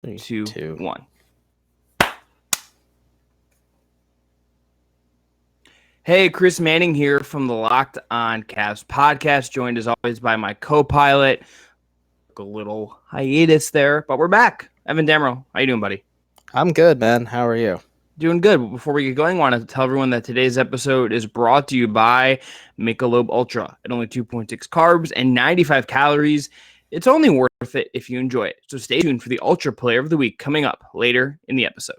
3, 2, 2. 1. Hey, Chris Manning here from the Locked On Cavs podcast, joined as always by my co-pilot. A little hiatus there, but we're back. Evan Dammarell, how you doing, buddy? I'm good, man. How are you? Doing good. Before we get going, I want to tell everyone that today's episode is brought to you by McCollum Ultra. At only 2.6 carbs and 95 calories, it's only worth it if you enjoy it. So stay tuned for the Ultra Player of the Week coming up later in the episode.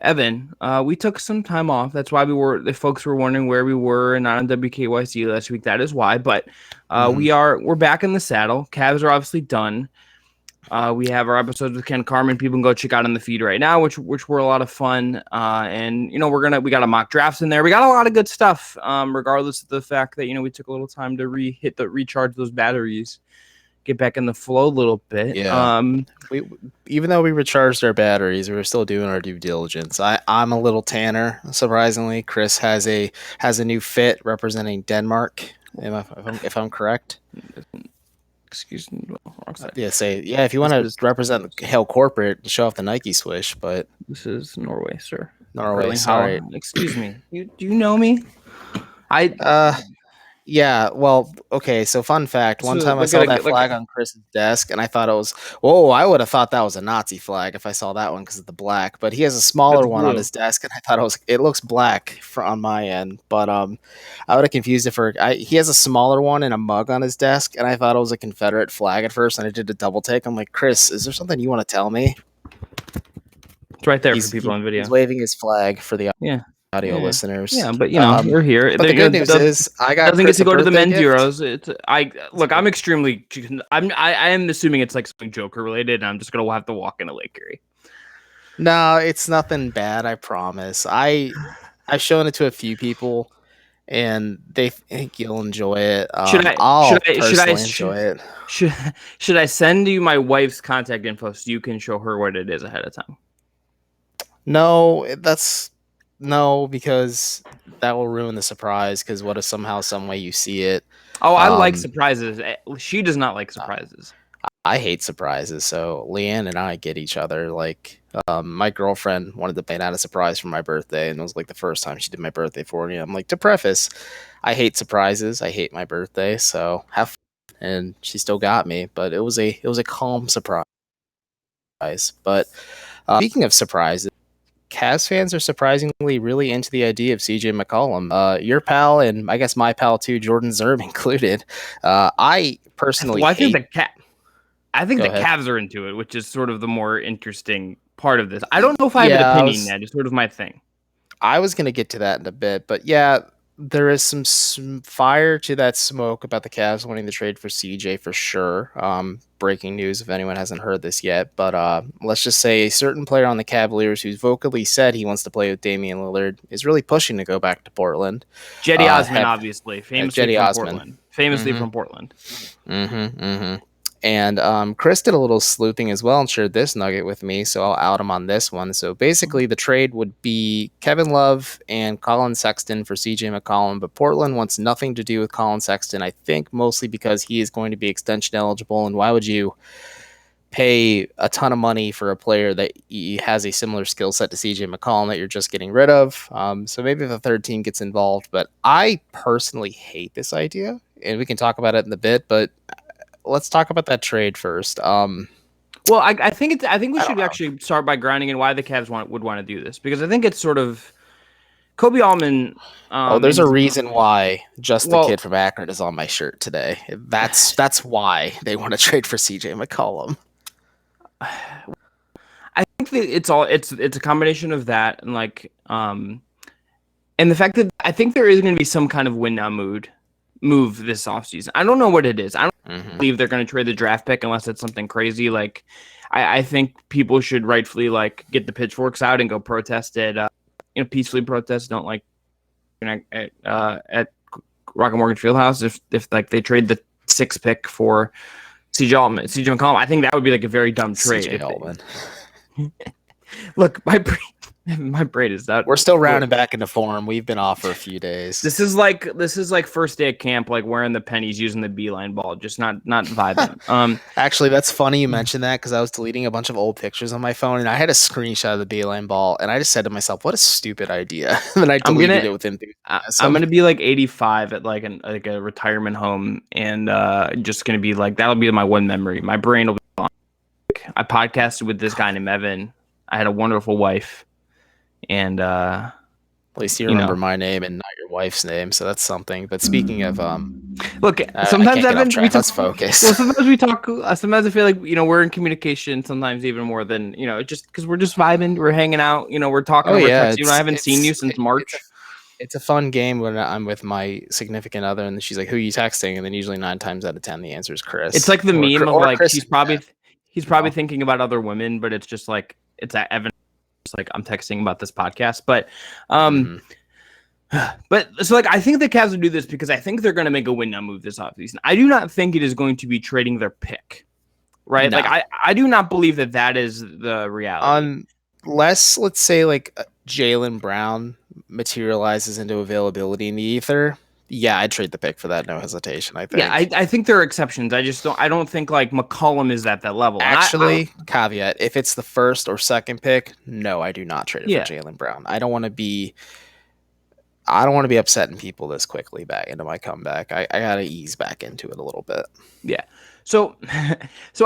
Evan, we took some time off. That's why the folks were wondering where we were and not on WKYC last week. That is why. But we're back in the saddle. Cavs are obviously done. We have our episodes with Ken Carmen. People can go check out on the feed right now, which were a lot of fun. And we got a mock drafts in there. We got a lot of good stuff. Regardless of the fact that we took a little time to recharge those batteries, get back in the flow a little bit. Yeah. Even though we recharged our batteries, we were still doing our due diligence. I'm a little tanner, surprisingly. Chris has a new fit representing Denmark, if I'm correct. Excuse me. If you want to represent Hale Corporate, show off the Nike swish, but this is Norway, sir. Norway, sorry. Excuse me. Do you know me? Yeah, well, okay, so fun fact. One time I saw that flag on Chris's desk, and I thought it was, I would have thought that was a Nazi flag if I saw that one because of the black. But he has a smaller one on his desk, and I thought it looks black on my end. But I would have confused it for, he has a smaller one and a mug on his desk, and I thought it was a Confederate flag at first, and I did a double take. I'm like, Chris, is there something you want to tell me? It's right there for people on video. He's waving his flag for the audio listeners. Yeah, but we're here. But the good news is I got doesn't get to go to the men's Euros. I'm extremely. I am assuming it's like something Joker related, and I'm just gonna have to walk into Lake Erie. No, it's nothing bad. I promise. I've shown it to a few people, and they think you'll enjoy it. Should I enjoy it? Should I send you my wife's contact info so you can show her what it is ahead of time? No, because that will ruin the surprise. Because what if somehow, some way you see it? Oh, I like surprises. She does not like surprises. I hate surprises. So Leanne and I get each other. Like, my girlfriend wanted to plan out a surprise for my birthday, and it was like the first time she did my birthday for me. I'm like, to preface, I hate surprises. I hate my birthday. So have fun. And she still got me, but it was a calm surprise. But speaking of surprises, Cavs fans are surprisingly really into the idea of CJ McCollum. Your pal, and I guess my pal too, Jordan Zerb included. I personally I think the Cavs are into it, which is sort of the more interesting part of this. I don't know if I have an opinion yet. It's sort of my thing. I was going to get to that in a bit, but yeah, there is some fire to that smoke about the Cavs wanting to trade for CJ for sure. Breaking news if anyone hasn't heard this yet, but let's just say a certain player on the Cavaliers who's vocally said he wants to play with Damian Lillard is really pushing to go back to Portland. Jetty Osman, obviously, famously from Portland. And Chris did a little sleuthing as well and shared this nugget with me, so I'll out him on this one. So basically, the trade would be Kevin Love and Collin Sexton for CJ McCollum, but Portland wants nothing to do with Collin Sexton, I think mostly because he is going to be extension eligible, and why would you pay a ton of money for a player that has a similar skill set to CJ McCollum that you're just getting rid of? So maybe the third team gets involved, but I personally hate this idea, and we can talk about it in a bit, but let's talk about that trade first. Well, I think we should actually start by grounding in why the Cavs would want to do this, because I think it's sort of Kobe Allman. There's a reason why the kid from Akron is on my shirt today. That's why they want to trade for CJ McCollum. I think that it's a combination of that and and the fact that I think there is going to be some kind of win now move this offseason. I don't know what it is. I don't believe they're going to trade the draft pick unless it's something crazy. Like, I think people should rightfully get the pitchforks out and go protest it. Peacefully protest. Don't at Rocket Mortgage Fieldhouse if they trade the 6th pick for CJ McCollum. I think that would be a very dumb trade. CJ Altman. Look, My brain is that. We're still rounding back into form. We've been off for a few days. This is like first day at camp, like wearing the pennies, using the beeline ball, just not vibing. Actually, that's funny you mentioned that because I was deleting a bunch of old pictures on my phone and I had a screenshot of the beeline ball and I just said to myself, "What a stupid idea!" And then I deleted it with enthusiasm. I'm gonna be like 85 at like a retirement home, and just gonna be like that'll be my one memory. My brain will be gone. I podcasted with this guy named Evan. I had a wonderful wife, and at least you remember my name and not your wife's name, so that's something. But speaking of, look, sometimes Evan, let's focus. Well, sometimes we talk. Sometimes I feel like we're in communication. Sometimes even more than just because we're just vibing, we're hanging out. We're talking. We're texting. I haven't seen you since March. It's a fun game when I'm with my significant other, and she's like, "Who are you texting?" And then usually 9 times out of 10, the answer is Chris. It's like the meme of like he's probably thinking about other women, but it's just like it's Evan. It's like I'm texting about this podcast, but but so like I think the Cavs would do this because I think they're going to make a win now move this offseason. I do not think it is going to be trading their pick, right? No. Like I do not believe that is the reality. Unless let's say like Jaylen Brown materializes into availability in the ether. Yeah, I'd trade the pick for that, no hesitation. I think. Yeah, I think there are exceptions. I don't think like McCollum is at that level. Actually, caveat: if it's the first or second pick, no, I do not trade it for Jaylen Brown. I don't want to be upsetting people this quickly back into my comeback. I gotta ease back into it a little bit. Yeah. So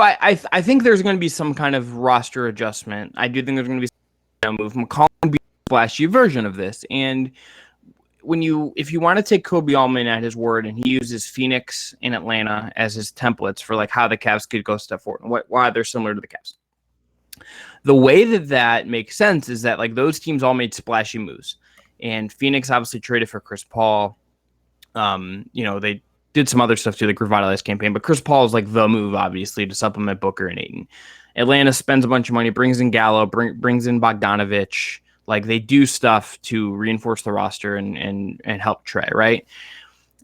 I think there's going to be some kind of roster adjustment. I do think there's going to be some move. McCollum would be a flashy version of this, and if you want to take Kobe Allman at his word, and he uses Phoenix and Atlanta as his templates for like how the Cavs could go step forward and why they're similar to the Cavs. The way that makes sense is that like those teams all made splashy moves, and Phoenix obviously traded for Chris Paul. They did some other stuff too, like revitalized campaign, but Chris Paul is like the move obviously to supplement Booker and Ayton. Atlanta spends a bunch of money, brings in Gallo, brings in Bogdanovich. Like they do stuff to reinforce the roster and help Trey, right?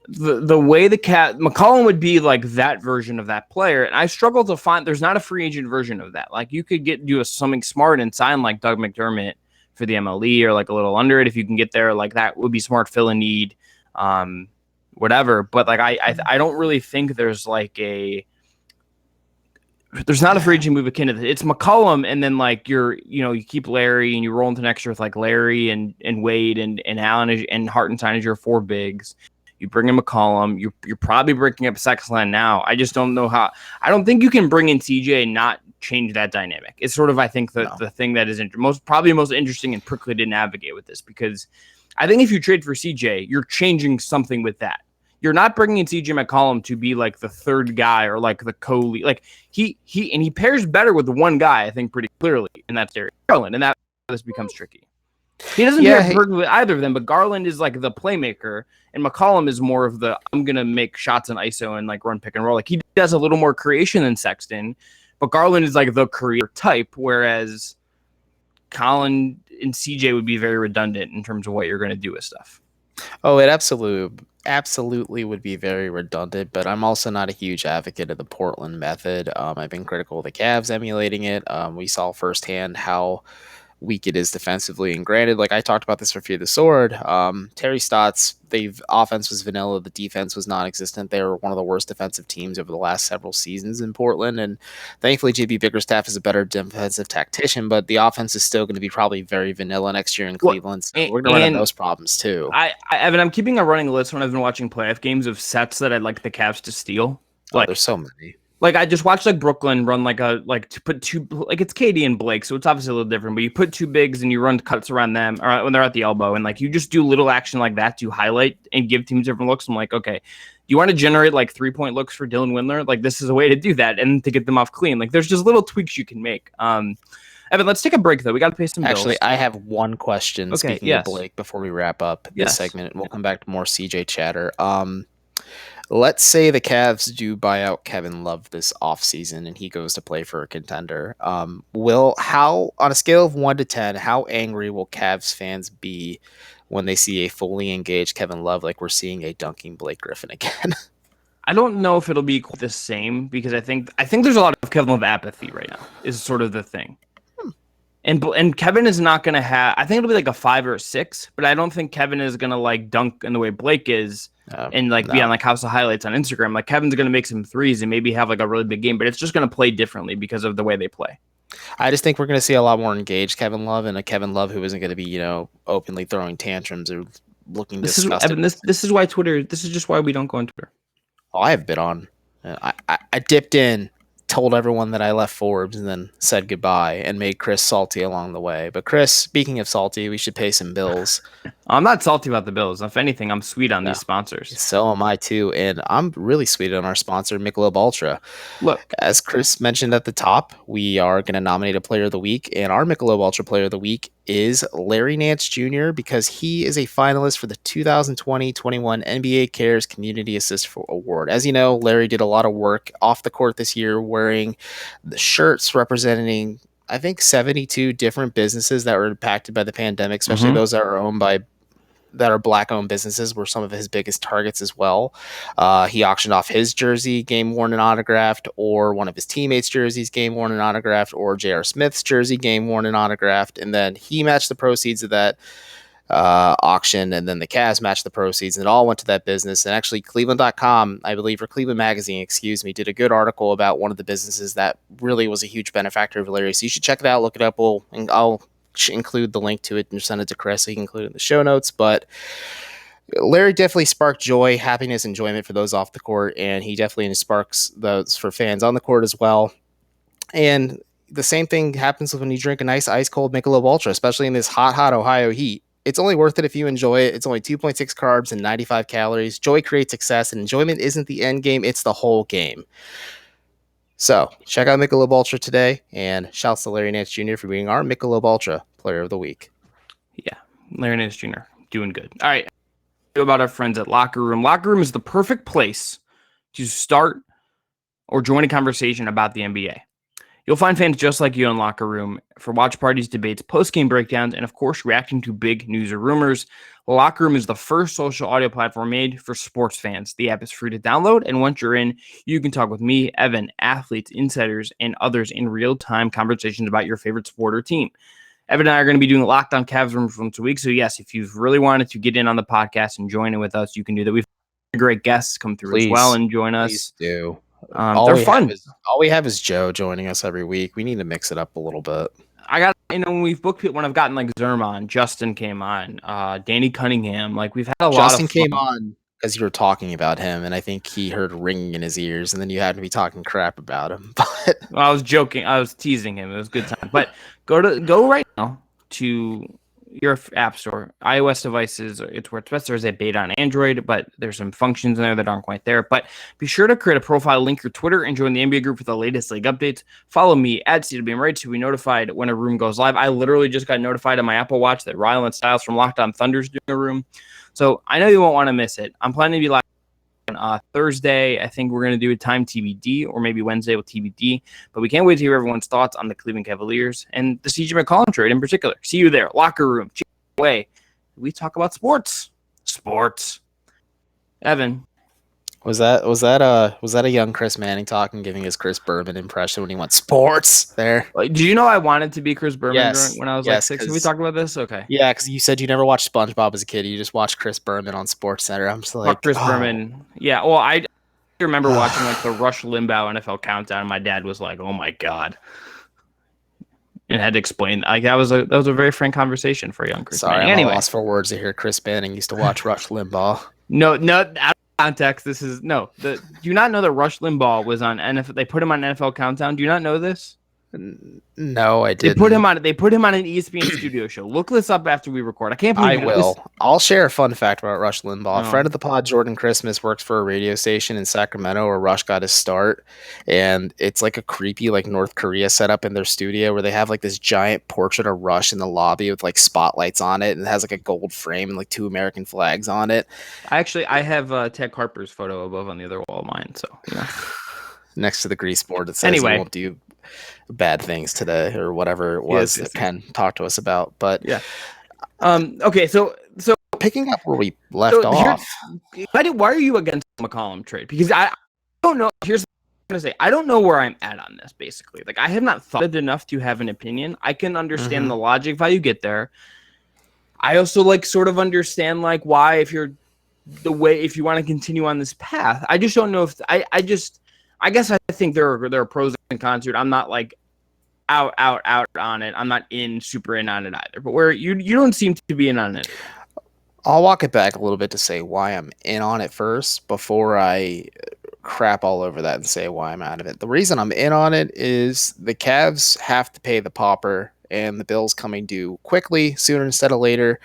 The way McCollum would be like that version of that player, and I struggle to find there's not a free agent version of that. Like you could do something smart and sign like Doug McDermott for the MLE or like a little under it if you can get there. Like that would be smart, fill a need, whatever. But like I don't really think there's like there's not a free agent move akin to this. It's McCollum, and then like you keep Larry and you roll into next year with like Larry and Wade and Allen and Hartenstein as your 4 bigs. You bring in McCollum. You're probably breaking up Sexton now. I just don't know how. I don't think you can bring in CJ and not change that dynamic. It's sort of I think the thing that is most interesting and prickly to navigate with this, because I think if you trade for CJ, you're changing something with that. You're not bringing in CJ McCollum to be like the third guy or like the co-lead. Like he pairs better with the one guy, I think, pretty clearly, and that's Garland, and that this becomes tricky. He doesn't pair perfectly with either of them, but Garland is like the playmaker, and McCollum is more of the I'm gonna make shots in ISO and like run pick and roll. Like he does a little more creation than Sexton, but Garland is like the career type, whereas Collin and CJ would be very redundant in terms of what you're going to do with stuff. Oh, it absolutely would be very redundant, but I'm also not a huge advocate of the Portland method. I've been critical of the Cavs emulating it. We saw firsthand how weak it is defensively, and granted, like I talked about this for Fear the Sword, Terry Stotts, offense was vanilla, the defense was non-existent. They were one of the worst defensive teams over the last several seasons in Portland, and thankfully JB Bickerstaff is a better defensive tactician, but the offense is still going to be probably very vanilla next year in Cleveland, so we're going to run into those problems too. Evan, I'm keeping a running list when I've been watching playoff games of sets that I'd like the Cavs to steal. There's so many. Like I just watched like Brooklyn run to put 2, like it's KD and Blake, so it's obviously a little different, but you put 2 bigs and you run cuts around them or when they're at the elbow, and like you just do little action like that to highlight and give teams different looks. I'm like, okay, you want to generate like 3-point looks for Dylan Windler? Like this is a way to do that and to get them off clean. Like there's just little tweaks you can make. Evan, let's take a break though. We got to pay some bills. Actually, I have one question. Speaking of Blake, before we wrap up this segment, we'll come back to more CJ chatter. Let's say the Cavs do buy out Kevin Love this offseason and he goes to play for a contender. On a scale of 1 to 10, how angry will Cavs fans be when they see a fully engaged Kevin Love like we're seeing a dunking Blake Griffin again? I don't know if it'll be the same, because I think there's a lot of Kevin Love apathy right now is sort of the thing. And Kevin is not going to have. I think it'll be like a 5 or a 6, but I don't think Kevin is going to like dunk in the way Blake is and like be on like House of Highlights on Instagram. Like Kevin's going to make some threes and maybe have like a really big game, but it's just going to play differently because of the way they play. I just think we're going to see a lot more engaged Kevin Love and a Kevin Love who isn't going to be, openly throwing tantrums or looking disgusted. This is why Twitter. This is just why we don't go on Twitter. Oh, I have been on. I dipped in, told everyone that I left Forbes, and then said goodbye and made Chris salty along the way. But Chris, speaking of salty, we should pay some bills. I'm not salty about the bills. If anything, I'm sweet on these sponsors. So am I too, and I'm really sweet on our sponsor, Michelob Ultra. Look, as Chris mentioned at the top, we are going to nominate a Player of the Week, and our Michelob Ultra Player of the Week is Larry Nance Jr. because he is a finalist for the 2020-21 NBA Cares Community Assist Award. As you know, Larry did a lot of work off the court this year, wearing the shirts representing, I think, 72 different businesses that were impacted by the pandemic, especially those that are Black-owned businesses were some of his biggest targets as well. He auctioned off his jersey, game worn and autographed, or one of his teammates' jerseys, game worn and autographed, or J.R. Smith's jersey, game worn and autographed, and then he matched the proceeds of that auction, and then the Cavs matched the proceeds, and it all went to that business. And actually, Cleveland.com, I believe, or Cleveland Magazine, excuse me, did a good article about one of the businesses that really was a huge benefactor of Larry. So you should check it out, look it up. I'll include the link to it and send it to Chris so he can include it in the show notes. But Larry definitely sparked joy, happiness, enjoyment for those off the court, and he definitely sparks those for fans on the court as well. And the same thing happens when you drink a nice ice cold Michelob Ultra, especially in this hot Ohio heat. It's only worth it if you enjoy it. It's only 2.6 carbs and 95 calories. Joy creates success, and enjoyment isn't the end game, it's the whole game. So, check out Michelob Ultra today, and shouts to Larry Nance Jr. for being our Michelob Ultra Player of the Week. Yeah, Larry Nance Jr. doing good. All right, about our friends at Locker Room. Locker Room is the perfect place to start or join a conversation about the NBA. You'll find fans just like you in Locker Room for watch parties, debates, post-game breakdowns, and of course, reacting to big news or rumors. Locker Room is the first social audio platform made for sports fans. The app is free to download, and once you're in, you can talk with me, Evan, athletes, insiders, and others in real-time conversations about your favorite sport or team. Evan and I are going to be doing Locked On Cavs rooms once a week, so yes, if you've really wanted to get in on the podcast and join in with us, you can do that. We've had great guests come through as well and join us. Please do. They're fun. All we have is Joe joining us every week. We need to mix it up a little bit. I got, when we've booked people, when I've gotten like Zerm on, Justin came on, Danny Cunningham, like we've had a lot of fun. Justin came on because you were talking about him, and I think he heard ringing in his ears, and then you had to be talking crap about him. But I was joking. I was teasing him. It was a good time. But go right now to your app store, iOS devices. It's where it's best. There's a beta on Android, but there's some functions in there that aren't quite there. But be sure to create a profile, link your Twitter, and join the NBA group for the latest league updates. Follow me at CWM to be notified when a room goes live. I literally just got notified on my Apple Watch that Rylan Styles from Locked On Thunder's doing a room. So I know you won't want to miss it. I'm planning to be live on Thursday. I think we're going to do a time TBD, or maybe Wednesday with TBD. But we can't wait to hear everyone's thoughts on the Cleveland Cavaliers and the CJ McCollum trade in particular. See you there. Locker Room. Way we talk about sports. Evan, was that a young Chris Manning talking, giving his Chris Berman impression when he went sports there? Do you know I wanted to be Chris Berman when I was like 6? Have we talked about this? Okay. Yeah, because you said you never watched SpongeBob as a kid. You just watched Chris Berman on SportsCenter. I'm just like, Chris Berman. Yeah, well, I remember watching like the Rush Limbaugh NFL countdown. And my dad was like, "Oh my god." And had to explain. Like that was a very frank conversation for a young Chris. Sorry, I'm lost for words to hear Chris Manning used to watch Rush Limbaugh. No, out of context. This is do you not know that Rush Limbaugh was on NFL? They put him on NFL Countdown. Do you not know this? No, I didn't. They put him on an ESPN studio show. Look this up after we record. I can't believe I will. I'll share a fun fact about Rush Limbaugh. A friend of the pod, Jordan Christmas, works for a radio station in Sacramento where Rush got his start. And it's like a creepy like North Korea setup in their studio where they have like this giant portrait of Rush in the lobby with like spotlights on it, and it has like a gold frame and like 2 American flags on it. I have Ted Harper's photo above on the other wall of mine. So next to the grease board that says you won't do bad things today or whatever it was that Ken talked to us about. But okay, so picking up where we left off. Why are you against the McCollum trade? Because I don't know. Here's to say, I don't know where I'm at on this, basically. Like, I have not thought it enough to have an opinion. I can understand the logic of how you get there. I also, like, sort of understand, like, why if you want to continue on this path. I just don't know if I guess I think there are pros and cons to it. I'm not like out on it. I'm not super in on it either. But where you don't seem to be in on it. I'll walk it back a little bit to say why I'm in on it first before I crap all over that and say why I'm out of it. The reason I'm in on it is the Cavs have to pay the pauper and the bill's coming due quickly, sooner instead of later.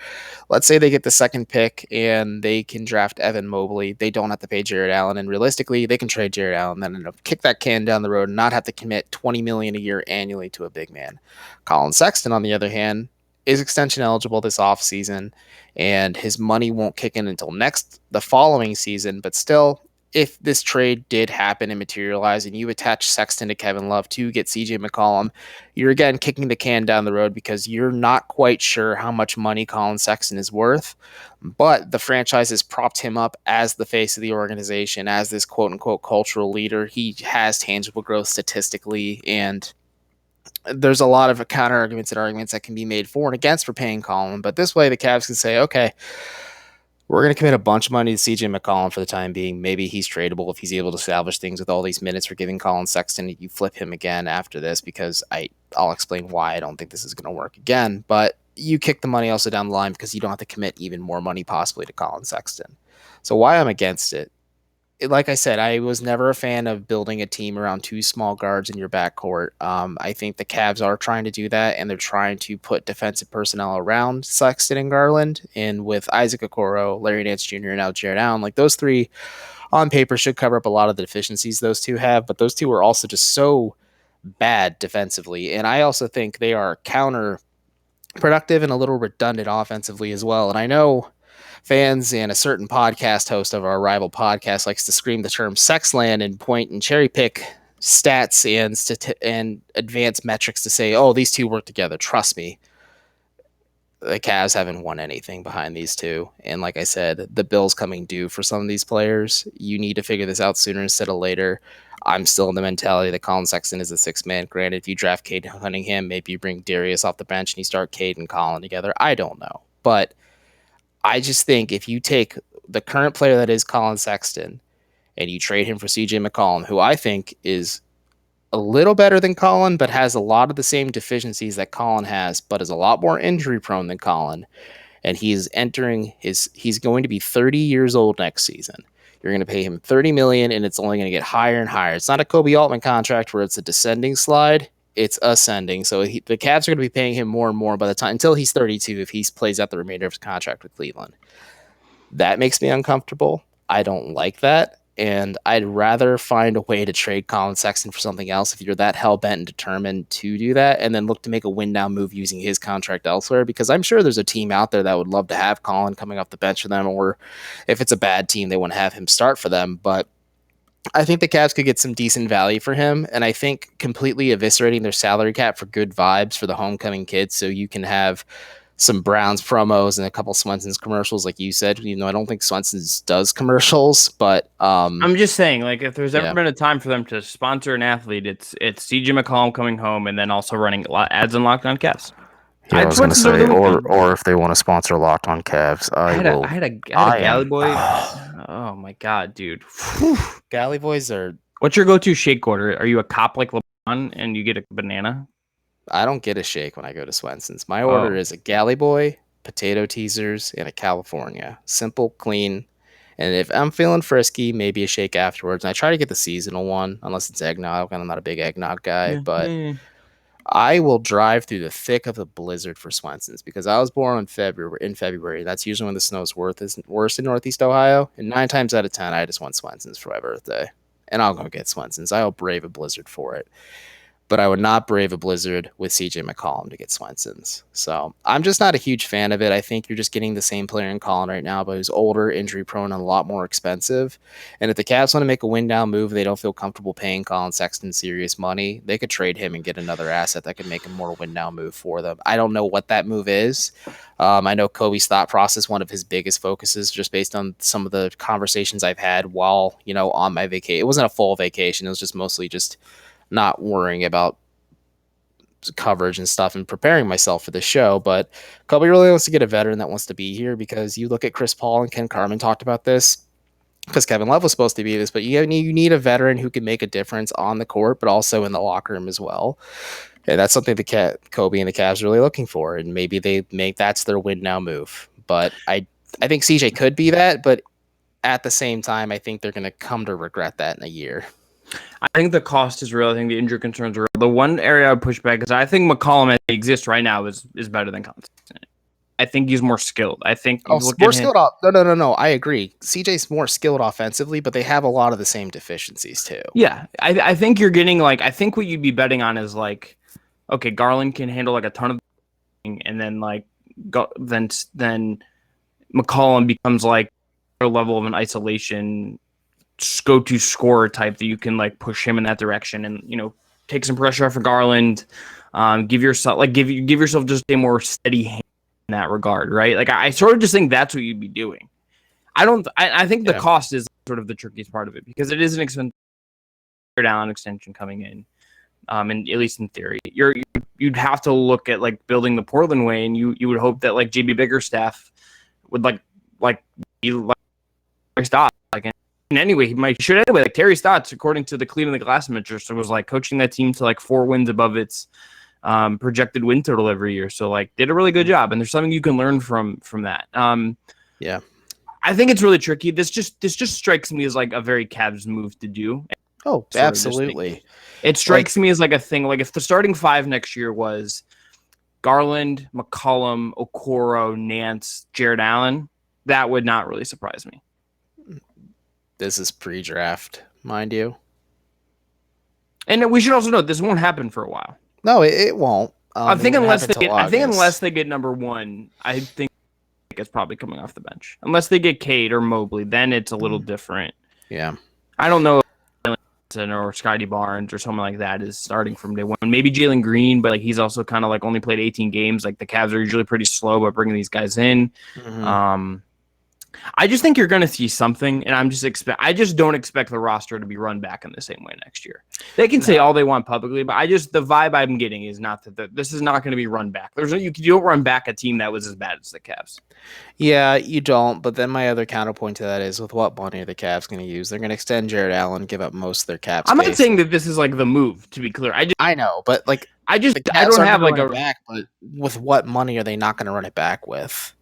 Let's say they get the second pick and they can draft Evan Mobley. They don't have to pay Jared Allen, and realistically, they can trade Jared Allen, then kick that can down the road and not have to commit $20 million a year annually to a big man. Collin Sexton, on the other hand, is extension eligible this offseason, and his money won't kick in until the following season. But still, if this trade did happen and materialize and you attach Sexton to Kevin Love to get CJ McCollum, you're again kicking the can down the road because you're not quite sure how much money Collin Sexton is worth. But the franchise has propped him up as the face of the organization, as this quote unquote cultural leader. He has tangible growth statistically, and there's a lot of counter arguments and arguments that can be made for and against for paying Collin. But this way, the Cavs can say, okay, we're going to commit a bunch of money to CJ McCollum for the time being. Maybe he's tradable if he's able to salvage things with all these minutes we're giving Collin Sexton. You flip him again after this because I'll explain why I don't think this is going to work again. But you kick the money also down the line because you don't have to commit even more money possibly to Collin Sexton. So why I'm against it, like I said, I was never a fan of building a team around two small guards in your backcourt. I think the Cavs are trying to do that, and they're trying to put defensive personnel around Sexton and Garland. And with Isaac Okoro, Larry Nance Jr., and now Jared Allen, like those three on paper should cover up a lot of the deficiencies those two have. But those two are also just so bad defensively. And I also think they are counterproductive and a little redundant offensively as well. And I know fans and a certain podcast host of our rival podcast likes to scream the term sexland and point and cherry pick stats and advanced metrics to say, oh, these two work together. Trust me, the Cavs haven't won anything behind these two. And like I said, the bill's coming due for some of these players. You need to figure this out sooner instead of later. I'm still in the mentality that Collin Sexton is a sixth man. Granted, if you draft Cade Cunningham, maybe you bring Darius off the bench and you start Cade and Collin together. I don't know. But I just think if you take the current player that is Collin Sexton and you trade him for CJ McCollum, who I think is a little better than Collin, but has a lot of the same deficiencies that Collin has, but is a lot more injury prone than Collin, and he's going to be 30 years old next season. You're going to pay him $30 million, and it's only going to get higher and higher. It's not a Kobe Altman contract where it's a descending slide. It's ascending. So the Cavs are going to be paying him more and more by the time until he's 32 if he plays out the remainder of his contract with Cleveland. That makes me uncomfortable. I don't like that. And I'd rather find a way to trade Collin Sexton for something else if you're that hell-bent and determined to do that, and then look to make a win-now move using his contract elsewhere, because I'm sure there's a team out there that would love to have Collin coming off the bench for them, or if it's a bad team, they want to have him start for them. But I think the Cavs could get some decent value for him, and I think completely eviscerating their salary cap for good vibes for the homecoming kids, so you can have some Browns promos and a couple Swenson's commercials, like you said. You know, I don't think Swenson's does commercials, but I'm just saying, like, if there's ever been a time for them to sponsor an athlete, it's CJ McCollum coming home and then also running ads on Locked On Cavs. Yeah, I was going to say, or if they want to sponsor Locked On Cavs, I had a Galley Boy. Oh my god, dude! Galley Boys are. What's your go-to shake order? Are you a cop like LeBron and you get a banana? I don't get a shake when I go to Swenson's. My order is a Galley Boy, potato teasers, and a California. Simple, clean. And if I'm feeling frisky, maybe a shake afterwards. And I try to get the seasonal one, unless it's eggnog. I'm not a big eggnog guy, but I will drive through the thick of the blizzard for Swenson's because I was born in February. That's usually when the snow's worst in Northeast Ohio. And 9 times out of 10, I just want Swenson's for my birthday. And I'll go get Swenson's. I'll brave a blizzard for it. but I would not brave a blizzard with CJ McCollum to get Swenson's. So I'm just not a huge fan of it. I think you're just getting the same player in Collin right now, but who's older, injury prone, and a lot more expensive. And if the Cavs want to make a win now move, they don't feel comfortable paying Collin Sexton serious money, they could trade him and get another asset that could make a more win now move for them. I don't know what that move is. I know Kobe's thought process, one of his biggest focuses, just based on some of the conversations I've had while, on my vacation. It wasn't a full vacation. It was just mostly just not worrying about coverage and stuff and preparing myself for the show. But Kobe really wants to get a veteran that wants to be here, because you look at Chris Paul and Ken Carmen talked about this, because Kevin Love was supposed to be this, but you need a veteran who can make a difference on the court, but also in the locker room as well. And that's something Kobe and the Cavs are really looking for. And maybe that's their win now move. But I think CJ could be that, but at the same time, I think they're going to come to regret that in a year. I think the cost is real. I think the injury concerns are real. The one area I would push back is I think McCollum as he exists right now is better than Constant. I think he's more skilled. I think more skilled. No. I agree. CJ's more skilled offensively, but they have a lot of the same deficiencies too. Yeah, I think you're getting I think what you'd be betting on is okay, Garland can handle a ton of and then then McCollum becomes a level of an isolation go-to scorer type that you can push him in that direction and take some pressure off of Garland, give yourself just a more steady hand in that regard, right? I sort of just think that's what you'd be doing. I think the cost is sort of the trickiest part of it, because it is an expensive down extension coming in, and at least in theory, you'd have to look at building the Portland way, and you would hope that JB Bickerstaff would be stop anyway, he should anyway. Terry Stotts, according to the Cleveland Glass Metrics, was coaching that team to 4 wins above its projected win total every year. So did a really good job, and there's something you can learn from that. Yeah, I think it's really tricky. This just strikes me as a very Cavs move to do. Oh, absolutely. It strikes me as a thing. If the starting 5 next year was Garland, McCollum, Okoro, Nance, Jared Allen, that would not really surprise me. This is pre-draft, mind you. And we should also note this won't happen for a while. No, it won't. I think unless they get number 1, I think it's probably coming off the bench. Unless they get Cade or Mobley, then it's a little different. Yeah. I don't know if or Scotty Barnes or someone like that is starting from day 1. Maybe Jalen Green, but he's also kind of only played 18 games. The Cavs are usually pretty slow about bringing these guys in. Mm-hmm. I just think you're going to see something, and I just don't expect the roster to be run back in the same way next year. They can say all they want publicly, but the vibe I'm getting is not that this is not going to be run back. You don't run back a team that was as bad as the Cavs. Yeah, you don't. But then my other counterpoint to that is, with what money are the Cavs going to use? They're going to extend Jared Allen, give up most of their cap space. I'm not saying that this is the move. To be clear, I know, but I don't have a back. But with what money are they not going to run it back with?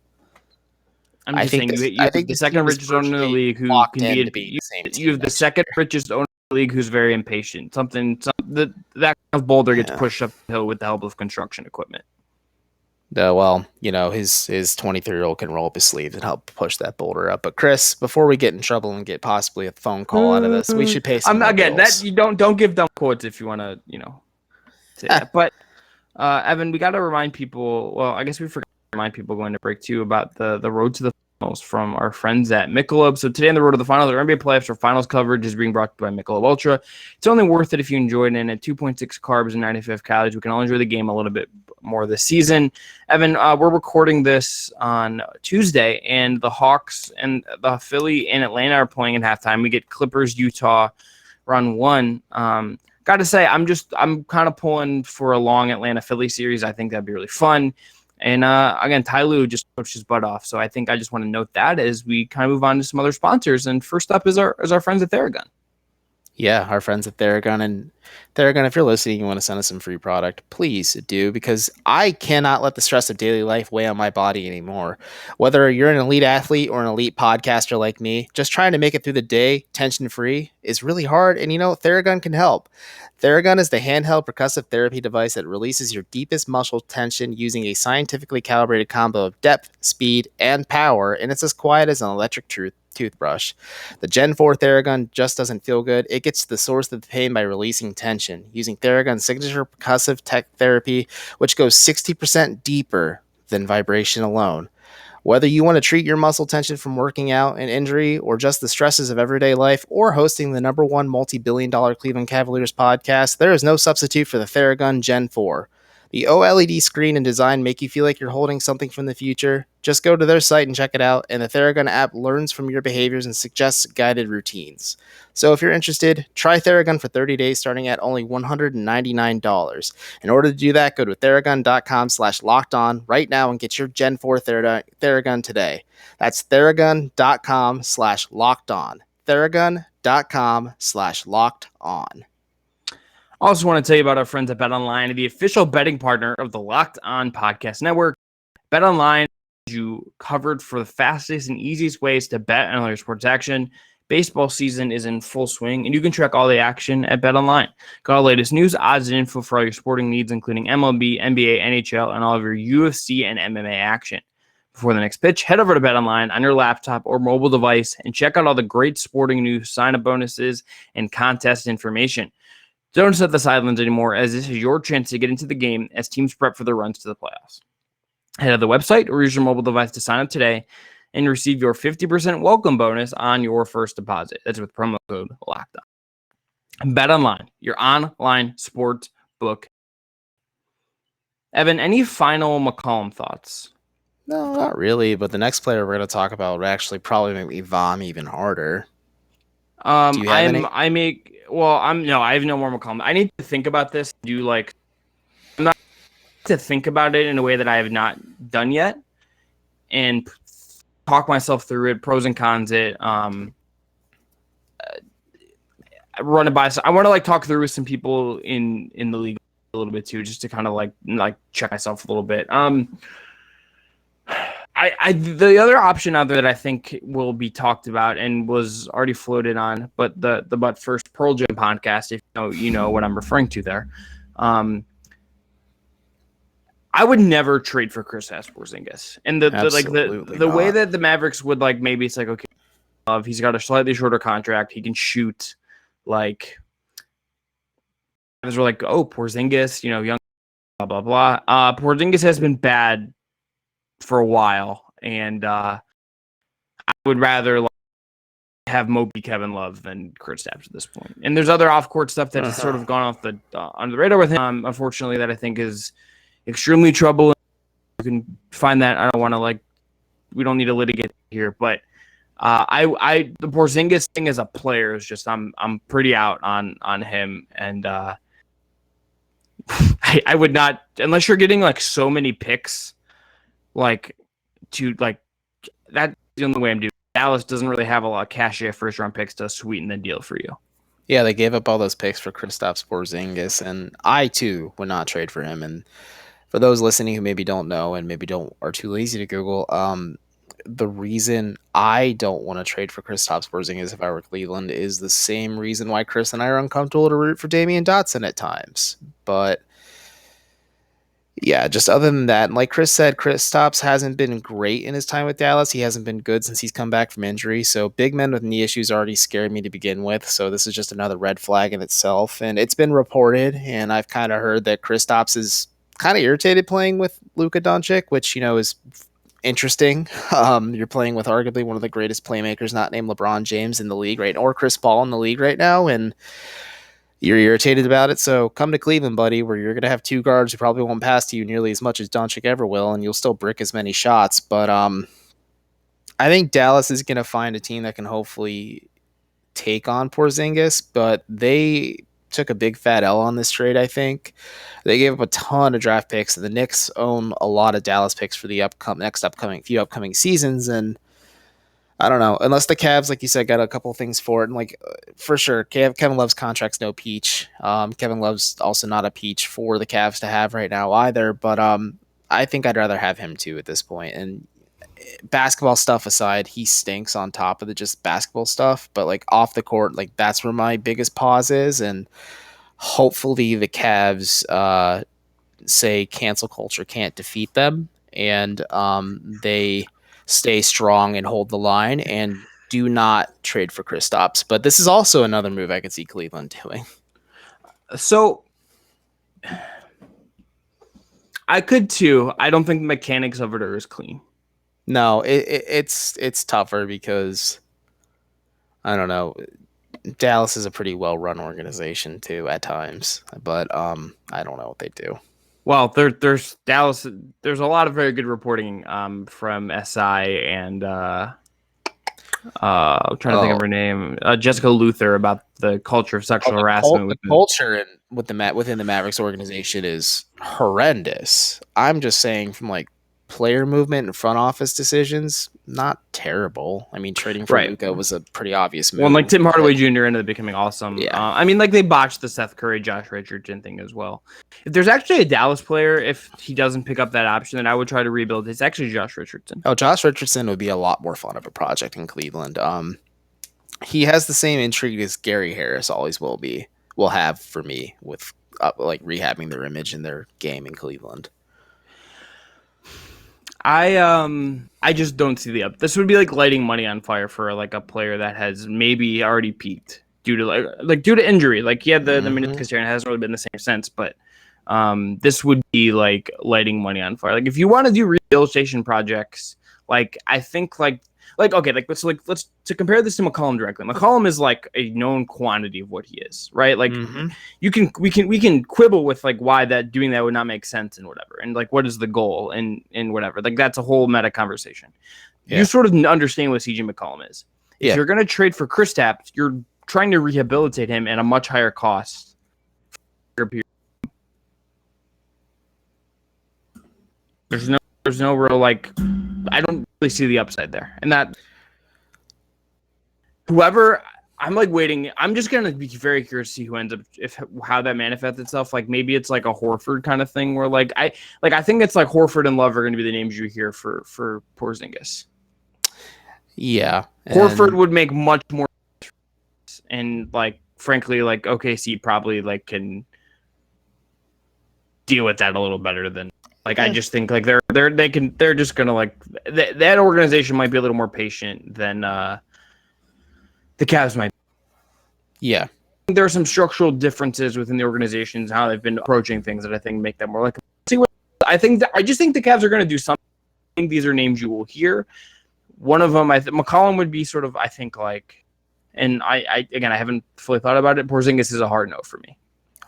I think you have the second richest owner in the league who can be you have the second richest owner in the league who's very impatient. That kind of boulder gets pushed uphill with the help of construction equipment. Well, his 23-year-old can roll up his sleeves and help push that boulder up. But Chris, before we get in trouble and get possibly a phone call out of this, we should pay some. That you don't give dumb quotes if you want to, say that. But Evan, we got to remind people. Well, I guess we forgot to remind people going to break too about the road to the finals from our friends at McCollum. So today on the road to the finals, our NBA playoffs or finals coverage is being brought to you by McCollum Ultra. It's only worth it if you enjoy it. And at 2.6 carbs and 95 calories, we can all enjoy the game a little bit more this season. Evan, we're recording this on Tuesday, and the Hawks and the Philly and Atlanta are playing at halftime. We get Clippers, Utah, round 1. Got to say, I'm kind of pulling for a long Atlanta-Philly series. I think that'd be really fun. And again, Ty Lue just coached his butt off. So I think I just want to note that as we kind of move on to some other sponsors. And first up is our friends at Theragun. Yeah, our friends at Theragun. And Theragun, if you're listening, you want to send us some free product, please do, because I cannot let the stress of daily life weigh on my body anymore. Whether you're an elite athlete or an elite podcaster like me, just trying to make it through the day tension-free is really hard. And Theragun can help. Theragun is the handheld percussive therapy device that releases your deepest muscle tension using a scientifically calibrated combo of depth, speed, and power, and it's as quiet as an electric truth toothbrush. The Gen 4 Theragun just doesn't feel good. It gets to the source of the pain by releasing tension, using Theragun's signature percussive tech therapy, which goes 60% deeper than vibration alone. Whether you want to treat your muscle tension from working out, an injury, or just the stresses of everyday life, or hosting the #1 multi-billion-dollar Cleveland Cavaliers podcast, there is no substitute for the Theragun Gen 4. The OLED screen and design make you feel like you're holding something from the future. Just go to their site and check it out, and the Theragun app learns from your behaviors and suggests guided routines. So if you're interested, try Theragun for 30 days starting at only $199. In order to do that, go to Theragun.com/lockedon right now and get your Gen 4 Theragun today. That's Theragun.com/lockedon. Theragun.com/lockedon. I also want to tell you about our friends at BetOnline, the official betting partner of the Locked On Podcast Network. BetOnline is you covered for the fastest and easiest ways to bet on all your sports action. Baseball season is in full swing, and you can track all the action at BetOnline. Got all the latest news, odds, and info for all your sporting needs, including MLB, NBA, NHL, and all of your UFC and MMA action. Before the next pitch, head over to BetOnline on your laptop or mobile device and check out all the great sporting news, sign-up bonuses, and contest information. Don't sit at the sidelines anymore, as this is your chance to get into the game as teams prep for their runs to the playoffs. Head to the website or use your mobile device to sign up today and receive your 50% welcome bonus on your first deposit. That's with promo code LOCKEDON. BetOnline, your online sports book. Evan, any final McCollum thoughts? No, not really, but the next player we're going to talk about would actually probably make me vom even harder. Do you have any? I have no more McCollum. I need to think about this. I'm not to think about it in a way that I have not done yet, and talk myself through it, pros and cons it. Run it by. I want to talk through with some people in the league a little bit too, just to kind of like check myself a little bit. The other option out there that I think will be talked about and was already floated on, but the But First Pearl Jam podcast, if you know what I'm referring to there. I would never trade for Kristaps Porzingis. And the way that the Mavericks would maybe it's okay, he's got a slightly shorter contract, he can shoot like we're Porzingis, young blah blah blah. Porzingis has been bad for a while, and I would rather have Moby Kevin Love than Kristaps at this point. And there's other off-court stuff that has sort of gone off the under the radar with him, unfortunately, that I think is extremely troubling. You can find that. I don't want to we don't need to litigate here, but the Porzingis thing as a player is just I'm pretty out on him, and I would not, unless you're getting so many picks. That's the only way I'm doing. Dallas doesn't really have a lot of cachet first round picks to sweeten the deal for you. Yeah, they gave up all those picks for Kristaps Porzingis, and I too would not trade for him. And for those listening who maybe don't know and maybe are too lazy to Google, the reason I don't want to trade for Kristaps Porzingis if I were Cleveland is the same reason why Chris and I are uncomfortable to root for Damian Dotson at times. But yeah, just other than that, like Chris said, Kristaps hasn't been great in his time with Dallas. He hasn't been good since he's come back from injury. So big men with knee issues already scared me to begin with. So this is just another red flag in itself. And it's been reported, and I've kind of heard that Kristaps is kind of irritated playing with Luka Doncic, which, is interesting. You're playing with arguably one of the greatest playmakers, not named LeBron James, in the league, right? Or Chris Paul in the league right now. And you're irritated about it, so come to Cleveland, buddy, where you're going to have two guards who probably won't pass to you nearly as much as Doncic ever will, and you'll still brick as many shots. But I think Dallas is going to find a team that can hopefully take on Porzingis, but they took a big fat L on this trade, I think. They gave up a ton of draft picks, and the Knicks own a lot of Dallas picks for the few upcoming seasons, and I don't know. Unless the Cavs, like you said, got a couple things for it. And for sure, Kevin Love's contract's no peach. Kevin Love's also not a peach for the Cavs to have right now either. But I think I'd rather have him too at this point. And basketball stuff aside, he stinks on top of the just basketball stuff. But off the court, that's where my biggest pause is. And hopefully the Cavs say cancel culture can't defeat them. And they stay strong and hold the line and do not trade for Kristaps. But this is also another move I could see Cleveland doing. So I could too. I don't think the mechanics of it are as clean. No, it's tougher because I don't know. Dallas is a pretty well-run organization too at times, but I don't know what they do. Well, there's Dallas. There's a lot of very good reporting from SI and I'm trying to think of her name, Jessica Luther, about the culture of sexual harassment. The culture within the Mavericks organization is horrendous. I'm just saying, from like player movement and front office decisions, not terrible. I mean, trading for Luka was a pretty obvious move. Well, like Tim Hardaway Jr. ended up becoming awesome. Yeah. I mean, like they botched the Seth Curry, Josh Richardson thing as well. If there's actually a Dallas player, if he doesn't pick up that option, then I would try to rebuild. It's actually Josh Richardson. Oh, Josh Richardson would be a lot more fun of a project in Cleveland. He has the same intrigue as Gary Harris always will have for me with like rehabbing their image in their game in Cleveland. I just don't see the up. This would be like lighting money on fire for like a player that has maybe already peaked due to due to injury. Like he had the meniscus tear and it hasn't really been the same since, but this would be like lighting money on fire. Like if you want to do rehabilitation projects, like I think okay, let's to compare this to McCollum directly. McCollum is like a known quantity of what he is, right? Like we can quibble with like why doing that would not make sense and whatever, and like what is the goal and whatever. Like that's a whole meta conversation. Yeah. You sort of understand what CJ McCollum is. If you're gonna trade for Kristaps, you're trying to rehabilitate him at a much higher cost. There's no real like. I don't really see the upside there, and that whoever I'm like waiting. I'm just gonna be very curious to see who ends up how that manifests itself. Like maybe it's like a Horford kind of thing where I think it's like Horford and Love are gonna be the names you hear for Porzingis. Yeah, Horford would make much more, and like frankly, like OKC probably like can deal with that a little better than. Like I just think like they're just gonna like that organization might be a little more patient than the Cavs might. Yeah, there are some structural differences within the organizations how they've been approaching things that I think make them more like. I just think the Cavs are gonna do something. I think these are names you will hear. One of them, McCollum would be sort of I think like, and I haven't fully thought about it. Porzingis is a hard no for me.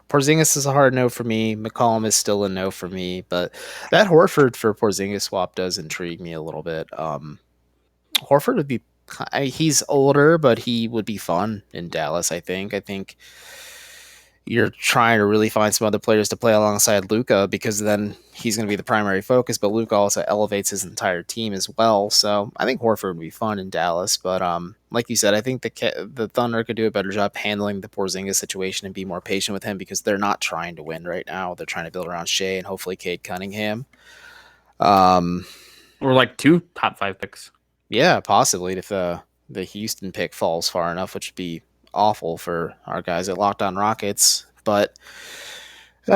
Porzingis is a hard no for me. McCollum is still a no for me, but that Horford for Porzingis swap does intrigue me a little bit. Horford would be, he's older, but he would be fun in Dallas. I think you're trying to really find some other players to play alongside Luka because then he's going to be the primary focus, but Luka also elevates his entire team as well. So I think Horford would be fun in Dallas, but like you said, I think the Thunder could do a better job handling the Porzingis situation and be more patient with him because they're not trying to win right now. They're trying to build around Shea and hopefully Cade Cunningham. Or like 2 top 5 picks. Yeah, possibly if the Houston pick falls far enough, which would be awful for our guys at Locked On Rockets, but he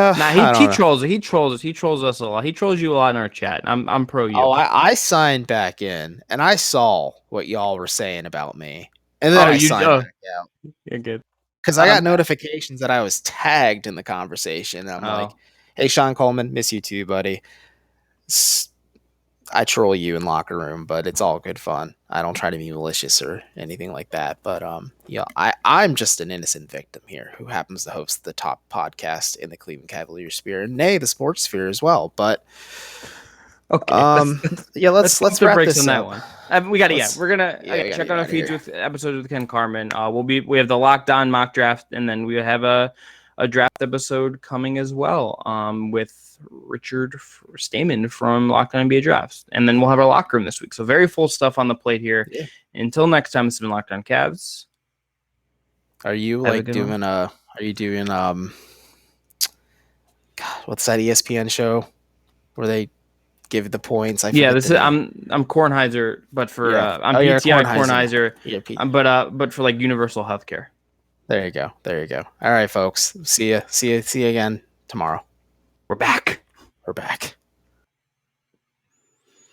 trolls us a lot. He trolls you a lot in our chat. I'm pro you. Oh, I signed back in and I saw what y'all were saying about me, and then I signed back out. You're good because I got notifications that I was tagged in the conversation. And I'm like, "Hey, Sean Coleman, miss you too, buddy." I troll you in locker room, but it's all good fun. I don't try to be malicious or anything like that. But I'm just an innocent victim here who happens to host the top podcast in the Cleveland Cavaliers sphere, and the sports sphere as well. But okay, let's wrap this on up. That one. We're gonna check out our feeds with episodes with Ken Carmen. We have the Locked On mock draft, and then we have a draft episode coming as well with Richard Stamen from Locked On NBA Drafts, and then we'll have our locker room this week. So very full stuff on the plate here. Yeah. Until next time, this has been Locked On Cavs. Are you doing God, what's that ESPN show where they give the points? I'm Kornheiser, but for I'm PTI Kornheiser. Yeah, but for like universal healthcare. There you go. All right, folks. See you again tomorrow. We're back.